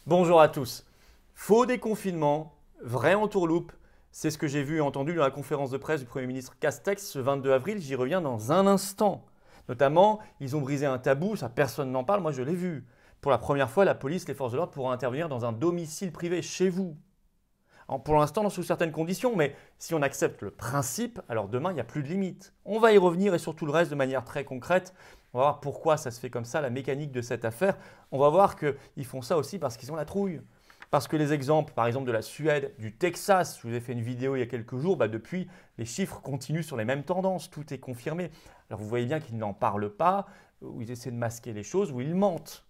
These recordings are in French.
Bonjour à tous. Faux déconfinement, vrai entourloupe, c'est ce que j'ai vu et entendu dans la conférence de presse du Premier ministre Castex ce 22 avril, j'y reviens dans un instant. Notamment, ils ont brisé un tabou, ça personne n'en parle, moi je l'ai vu. Pour la première fois, la police, les forces de l'ordre pourront intervenir dans un domicile privé, chez vous. Alors, pour l'instant, sous certaines conditions, mais si on accepte le principe, alors demain, il n'y a plus de limite. On va y revenir et sur tout le reste de manière très concrète. On va voir pourquoi ça se fait comme ça, la mécanique de cette affaire. On va voir qu'ils font ça aussi parce qu'ils ont la trouille. Parce que les exemples, par exemple de la Suède, du Texas, je vous ai fait une vidéo il y a quelques jours, depuis, les chiffres continuent sur les mêmes tendances, tout est confirmé. Alors vous voyez bien qu'ils n'en parlent pas, ou ils essaient de masquer les choses, ou ils mentent.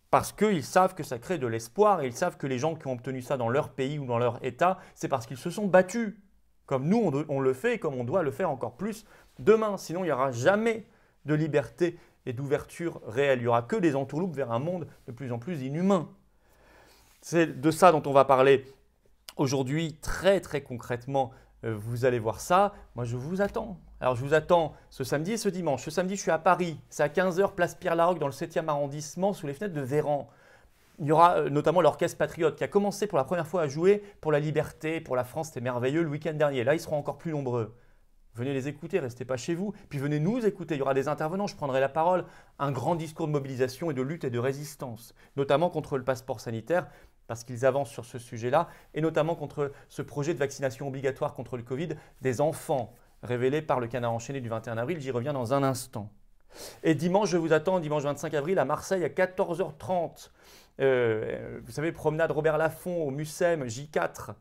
Parce qu'ils savent que ça crée de l'espoir et ils savent que les gens qui ont obtenu ça dans leur pays ou dans leur État, c'est parce qu'ils se sont battus. Comme nous, on le fait et comme on doit le faire encore plus demain. Sinon, il n'y aura jamais de liberté et d'ouverture réelle. Il n'y aura que des entourloupes vers un monde de plus en plus inhumain. C'est de ça dont on va parler aujourd'hui très très concrètement. Vous allez voir ça. Moi, je vous attends. Alors, je vous attends ce samedi et ce dimanche. Ce samedi, je suis à Paris. C'est à 15 h, place Pierre-Laroque, dans le 7e arrondissement, sous les fenêtres de Véran. Il y aura notamment l'Orchestre Patriote qui a commencé pour la première fois à jouer pour la liberté, pour la France. C'était merveilleux le week-end dernier. Là, ils seront encore plus nombreux. Venez les écouter, restez pas chez vous. Puis venez nous écouter. Il y aura des intervenants, je prendrai la parole. Un grand discours de mobilisation et de lutte et de résistance, notamment contre le passeport sanitaire, parce qu'ils avancent sur ce sujet-là, et notamment contre ce projet de vaccination obligatoire contre le Covid des enfants, révélé par le Canard enchaîné du 21 avril. J'y reviens dans un instant. Et dimanche, je vous attends, dimanche 25 avril, à Marseille, à 14 h 30. Vous savez, promenade Robert Laffont au Mucem, J4.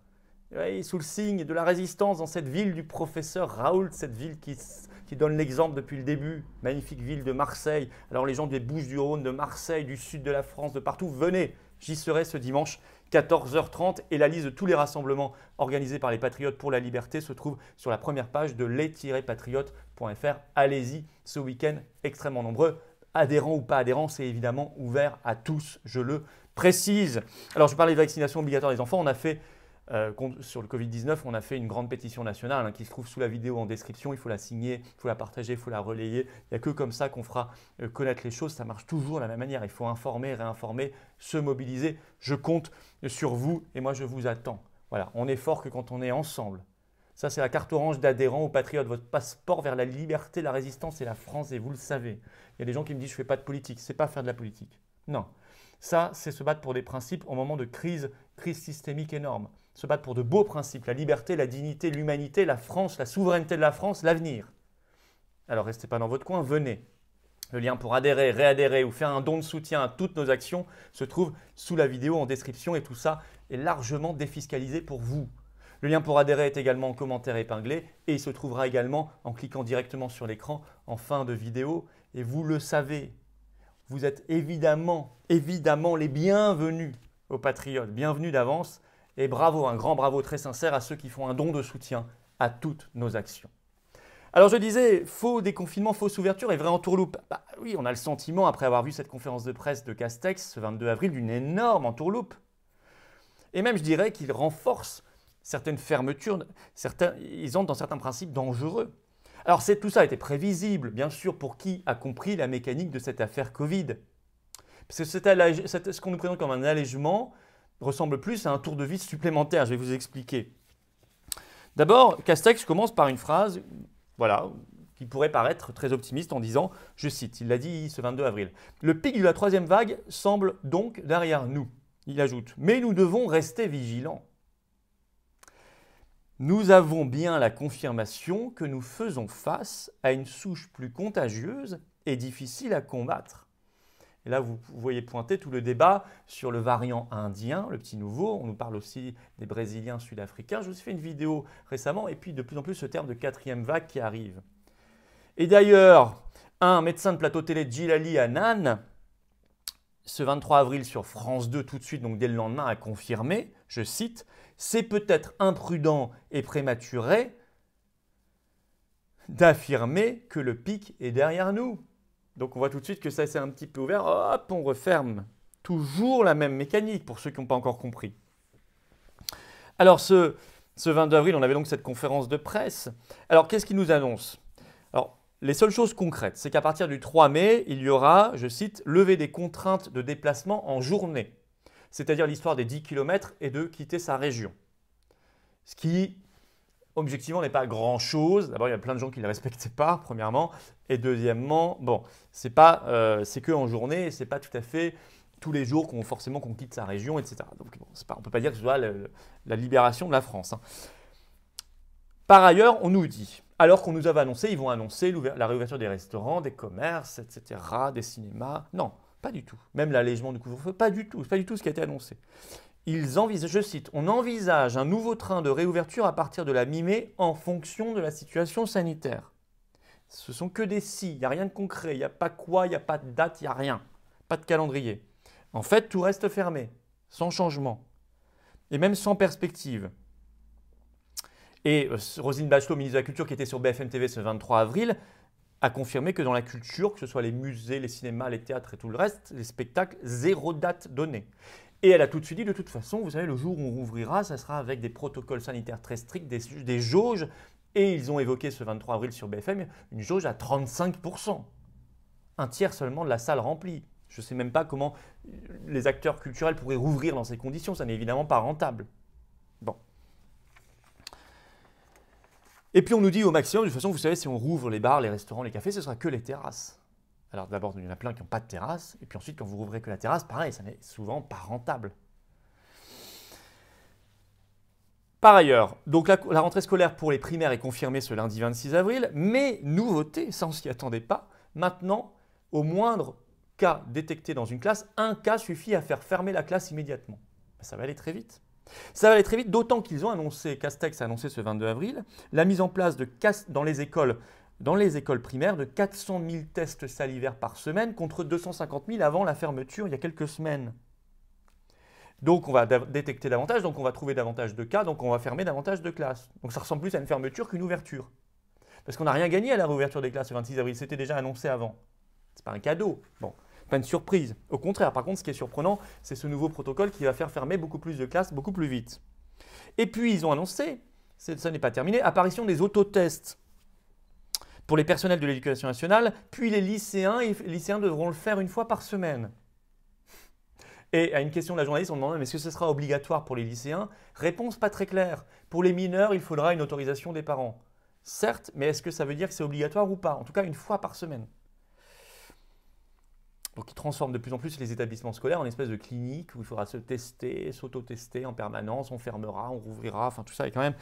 Oui, sous le signe de la résistance dans cette ville du professeur Raoult, cette ville qui donne l'exemple depuis le début. Magnifique ville de Marseille. Alors les gens des Bouches-du-Rhône, de Marseille, du sud de la France, de partout, venez. J'y serai ce dimanche, 14 h 30. Et la liste de tous les rassemblements organisés par les Patriotes pour la Liberté se trouve sur la première page de les-patriotes.fr. Allez-y, ce week-end, extrêmement nombreux. Adhérents ou pas adhérents, c'est évidemment ouvert à tous, je le précise. Alors je parlais de vaccination obligatoire des enfants. On a fait sur le Covid-19, on a fait une grande pétition nationale qui se trouve sous la vidéo en description. Il faut la signer, il faut la partager, il faut la relayer. Il n'y a que comme ça qu'on fera connaître les choses. Ça marche toujours de la même manière. Il faut informer, réinformer, se mobiliser. Je compte sur vous et moi je vous attends. Voilà, on est fort que quand on est ensemble. Ça, c'est la carte orange d'adhérent aux Patriotes, votre passeport vers la liberté, la résistance et la France, et vous le savez. Il y a des gens qui me disent je ne fais pas de politique. Ce n'est pas faire de la politique. Non. Ça, c'est se battre pour des principes au moment de crise systémique énorme. Se battre pour de beaux principes, la liberté, la dignité, l'humanité, la France, la souveraineté de la France, l'avenir. Alors restez pas dans votre coin, venez. Le lien pour adhérer, réadhérer ou faire un don de soutien à toutes nos actions se trouve sous la vidéo en description et tout ça est largement défiscalisé pour vous. Le lien pour adhérer est également en commentaire épinglé et il se trouvera également en cliquant directement sur l'écran en fin de vidéo. Et vous le savez, vous êtes évidemment les bienvenus aux Patriotes, bienvenus d'avance. Et bravo, un grand bravo très sincère à ceux qui font un don de soutien à toutes nos actions. Alors je disais, faux déconfinement, fausse ouverture et vrai entourloupe. Oui, on a le sentiment, après avoir vu cette conférence de presse de Castex ce 22 avril, d'une énorme entourloupe. Et même, je dirais qu'il renforce certaines fermetures, ils entrent dans certains principes dangereux. Alors tout ça était prévisible, bien sûr, pour qui a compris la mécanique de cette affaire Covid. Parce que ce qu'on nous présente comme un allègement ressemble plus à un tour de vis supplémentaire. Je vais vous expliquer. D'abord, Castex commence par une phrase qui pourrait paraître très optimiste en disant, je cite, il l'a dit ce 22 avril, « Le pic de la troisième vague semble donc derrière nous. » Il ajoute, « Mais nous devons rester vigilants. Nous avons bien la confirmation que nous faisons face à une souche plus contagieuse et difficile à combattre. » Et là, vous voyez pointer tout le débat sur le variant indien, le petit nouveau. On nous parle aussi des Brésiliens, Sud-Africains. Je vous ai fait une vidéo récemment et puis de plus en plus ce terme de quatrième vague qui arrive. Et d'ailleurs, un médecin de plateau télé, Djilali Hanan, ce 23 avril sur France 2, tout de suite, donc dès le lendemain, a confirmé, je cite, « C'est peut-être imprudent et prématuré d'affirmer que le pic est derrière nous. » Donc on voit tout de suite que ça c'est un petit peu ouvert, hop, on referme. Toujours la même mécanique pour ceux qui n'ont pas encore compris. Alors ce 22 avril, on avait donc cette conférence de presse. Alors qu'est-ce qu'il nous annonce? Alors les seules choses concrètes, c'est qu'à partir du 3 mai, il y aura, je cite, « levé des contraintes de déplacement en journée ». c'est-à-dire l'histoire des 10 km et de quitter sa région. Ce qui, objectivement, n'est pas grand-chose. D'abord, il y a plein de gens qui ne le respectaient pas, premièrement. Et deuxièmement, bon, c'est qu'en journée, ce n'est pas tout à fait tous les jours forcément qu'on quitte sa région, etc. Donc, bon, on ne peut pas dire que ce soit la libération de la France, hein. Par ailleurs, on nous dit, alors qu'on nous avait annoncé, ils vont annoncer la réouverture des restaurants, des commerces, etc., des cinémas. Non, pas du tout. Même l'allègement du couvre-feu, pas du tout. C'est pas du tout ce qui a été annoncé. Ils envisagent, je cite, on envisage un nouveau train de réouverture à partir de la mi-mai en fonction de la situation sanitaire. Ce sont que des si, il n'y a rien de concret, il n'y a pas quoi, il n'y a pas de date, il n'y a rien. Pas de calendrier. En fait, tout reste fermé, sans changement. Et même sans perspective. Et Roselyne Bachelot, ministre de la Culture, qui était sur BFM TV ce 23 avril, a confirmé que dans la culture, que ce soit les musées, les cinémas, les théâtres et tout le reste, les spectacles, zéro date donnée. Et elle a tout de suite dit, de toute façon, vous savez, le jour où on rouvrira, ça sera avec des protocoles sanitaires très stricts, des jauges. Et ils ont évoqué ce 23 avril sur BFM une jauge à 35%. Un tiers seulement de la salle remplie. Je ne sais même pas comment les acteurs culturels pourraient rouvrir dans ces conditions. Ça n'est évidemment pas rentable. Bon. Et puis on nous dit au maximum, de toute façon, vous savez, si on rouvre les bars, les restaurants, les cafés, ce sera que les terrasses. Alors d'abord, il y en a plein qui n'ont pas de terrasse. Et puis ensuite, quand vous rouvrez que la terrasse, pareil, ça n'est souvent pas rentable. Par ailleurs, donc la rentrée scolaire pour les primaires est confirmée ce lundi 26 avril, mais nouveauté, ça on s'y attendait pas, maintenant, au moindre cas détecté dans une classe, un cas suffit à faire fermer la classe immédiatement. Ça va aller très vite. Ça va aller très vite, d'autant qu'ils ont annoncé, Castex a annoncé ce 22 avril, la mise en place dans les écoles primaires de 400 000 tests salivaires par semaine contre 250 000 avant la fermeture il y a quelques semaines. Donc on va détecter davantage, donc on va trouver davantage de cas, donc on va fermer davantage de classes. Donc ça ressemble plus à une fermeture qu'une ouverture. Parce qu'on n'a rien gagné à la réouverture des classes le 26 avril, c'était déjà annoncé avant. C'est pas un cadeau. Bon. Pas une surprise. Au contraire, par contre, ce qui est surprenant, c'est ce nouveau protocole qui va faire fermer beaucoup plus de classes, beaucoup plus vite. Et puis, ils ont annoncé, ça n'est pas terminé, apparition des autotests pour les personnels de l'éducation nationale, puis les lycéens devront le faire une fois par semaine. Et à une question de la journaliste, on demande, mais est-ce que ce sera obligatoire pour les lycéens? Réponse pas très claire. Pour les mineurs, il faudra une autorisation des parents. Certes, mais est-ce que ça veut dire que c'est obligatoire ou pas? En tout cas, une fois par semaine. Donc, ils transforment de plus en plus les établissements scolaires en espèce de clinique où il faudra se tester, s'auto-tester en permanence, on fermera, on rouvrira, enfin tout ça est quand même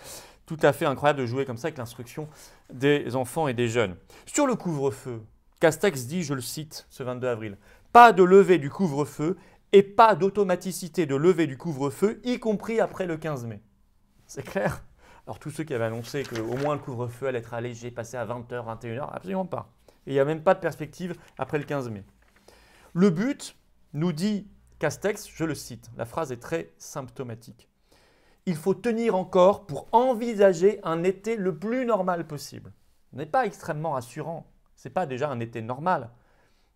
tout à fait incroyable de jouer comme ça avec l'instruction des enfants et des jeunes. Sur le couvre-feu, Castex dit, je le cite, ce 22 avril, « Pas de levée du couvre-feu et pas d'automaticité de levée du couvre-feu, y compris après le 15 mai. » C'est clair? Alors tous ceux qui avaient annoncé qu'au moins le couvre-feu allait être allégé, passé à 20h, 21h, absolument pas. Et il n'y a même pas de perspective après le 15 mai. Le but, nous dit Castex, je le cite, la phrase est très symptomatique. Il faut tenir encore pour envisager un été le plus normal possible. Ce n'est pas extrêmement rassurant. Ce n'est pas déjà un été normal.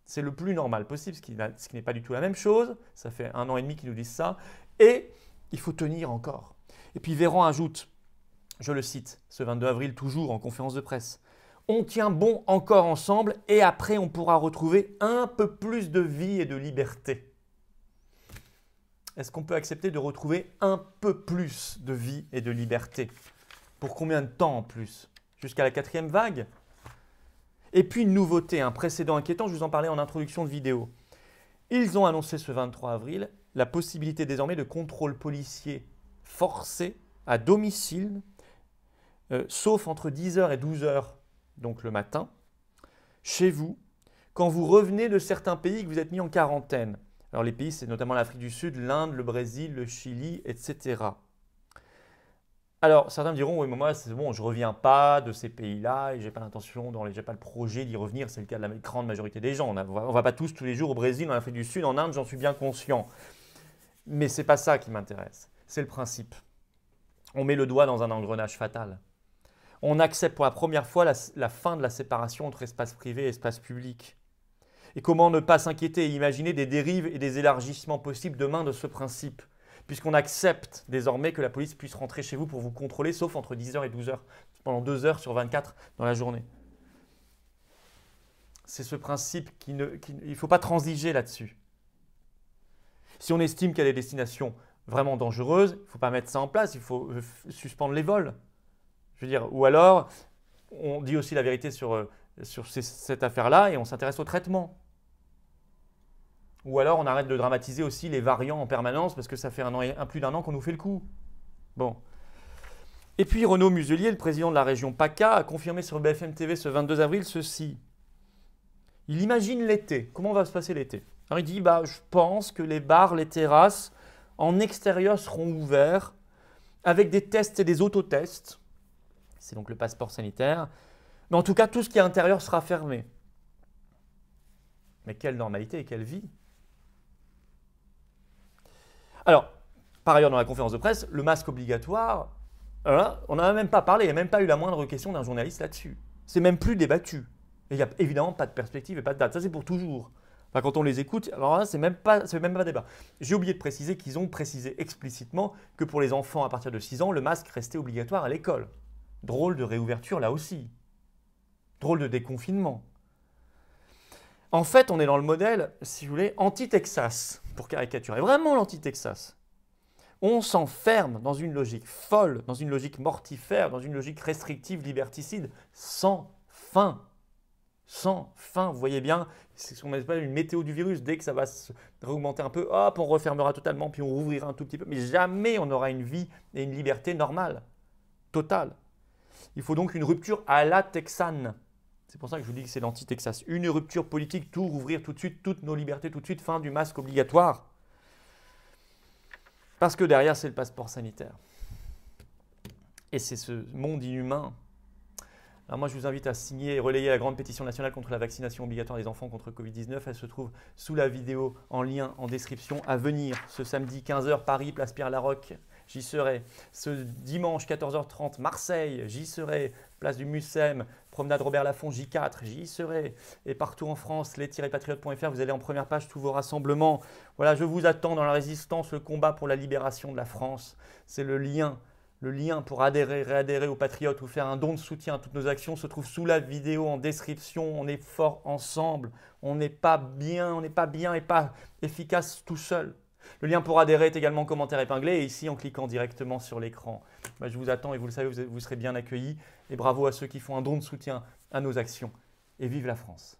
C'est le plus normal possible, ce qui n'est pas du tout la même chose. Ça fait 1 an et demi qu'ils nous disent ça. Et il faut tenir encore. Et puis Véran ajoute, je le cite, ce 22 avril, toujours en conférence de presse, on tient bon encore ensemble et après on pourra retrouver un peu plus de vie et de liberté. Est-ce qu'on peut accepter de retrouver un peu plus de vie et de liberté? Pour combien de temps en plus? Jusqu'à la 4e vague? Et puis une nouveauté, un précédent inquiétant, je vous en parlais en introduction de vidéo. Ils ont annoncé ce 23 avril la possibilité désormais de contrôle policier forcé à domicile, sauf entre 10h et 12h, donc le matin, chez vous, quand vous revenez de certains pays que vous êtes mis en quarantaine. Alors les pays, c'est notamment l'Afrique du Sud, l'Inde, le Brésil, le Chili, etc. Alors certains me diront, oui mais moi c'est bon, je ne reviens pas de ces pays-là et je n'ai pas l'intention, j'ai pas le projet d'y revenir, c'est le cas de la grande majorité des gens. On ne va pas tous les jours au Brésil, en Afrique du Sud, en Inde, j'en suis bien conscient. Mais ce n'est pas ça qui m'intéresse, c'est le principe. On met le doigt dans un engrenage fatal. On accepte pour la première fois la fin de la séparation entre espace privé et espace public. Et comment ne pas s'inquiéter et imaginer des dérives et des élargissements possibles demain de ce principe, puisqu'on accepte désormais que la police puisse rentrer chez vous pour vous contrôler, sauf entre 10h et 12h, pendant 2 heures sur 24 dans la journée. C'est ce principe il ne faut pas transiger là-dessus. Si on estime qu'il y a des destinations vraiment dangereuses, il ne faut pas mettre ça en place, il faut suspendre les vols. Je veux dire, ou alors, on dit aussi la vérité sur cette affaire-là et on s'intéresse au traitement. Ou alors, on arrête de dramatiser aussi les variants en permanence parce que ça fait plus d'1 an qu'on nous fait le coup. Bon. Et puis, Renaud Muselier, le président de la région PACA, a confirmé sur BFM TV ce 22 avril ceci. Il imagine l'été. Comment va se passer l'été? Alors, il dit, je pense que les bars, les terrasses en extérieur seront ouverts avec des tests et des autotests. C'est donc le passeport sanitaire. Mais en tout cas, tout ce qui est intérieur sera fermé. Mais quelle normalité et quelle vie? Alors, par ailleurs, dans la conférence de presse, le masque obligatoire, on n'en a même pas parlé, il n'y a même pas eu la moindre question d'un journaliste là-dessus. C'est même plus débattu. Et il n'y a évidemment pas de perspective et pas de date. Ça, c'est pour toujours. Enfin, quand on les écoute, alors là, c'est même pas débat. J'ai oublié de préciser qu'ils ont précisé explicitement que pour les enfants à partir de 6 ans, le masque restait obligatoire à l'école. Drôle de réouverture là aussi. Drôle de déconfinement. En fait, on est dans le modèle, si vous voulez, anti-Texas, pour caricaturer. Vraiment l'anti-Texas. On s'enferme dans une logique folle, dans une logique mortifère, dans une logique restrictive, liberticide, sans fin. Sans fin, vous voyez bien, c'est ce qu'on appelle une météo du virus. Dès que ça va se réaugmenter un peu, hop, on refermera totalement, puis on rouvrira un tout petit peu. Mais jamais on aura une vie et une liberté normale, totale. Il faut donc une rupture à la texane. C'est pour ça que je vous dis que c'est l'anti-Texas. Une rupture politique, tout rouvrir tout de suite, toutes nos libertés tout de suite, fin du masque obligatoire. Parce que derrière, c'est le passeport sanitaire. Et c'est ce monde inhumain. Alors moi, je vous invite à signer et relayer la grande pétition nationale contre la vaccination obligatoire des enfants contre Covid-19. Elle se trouve sous la vidéo en lien en description à venir. Ce samedi 15h, Paris, place Pierre-Laroque, j'y serai. Ce dimanche 14h30, Marseille, j'y serai. Place du Mucem, promenade Robert Laffont, J4, j'y serai. Et partout en France, les-patriotes.fr, vous allez en première page tous vos rassemblements. Voilà, je vous attends dans la résistance, le combat pour la libération de la France. C'est le lien. Le lien pour réadhérer aux Patriotes ou faire un don de soutien à toutes nos actions se trouve sous la vidéo en description. On est fort ensemble. On n'est pas bien et pas efficace tout seul. Le lien pour adhérer est également en commentaire épinglé et ici en cliquant directement sur l'écran. Je vous attends et vous le savez, vous serez bien accueillis. Et bravo à ceux qui font un don de soutien à nos actions. Et vive la France!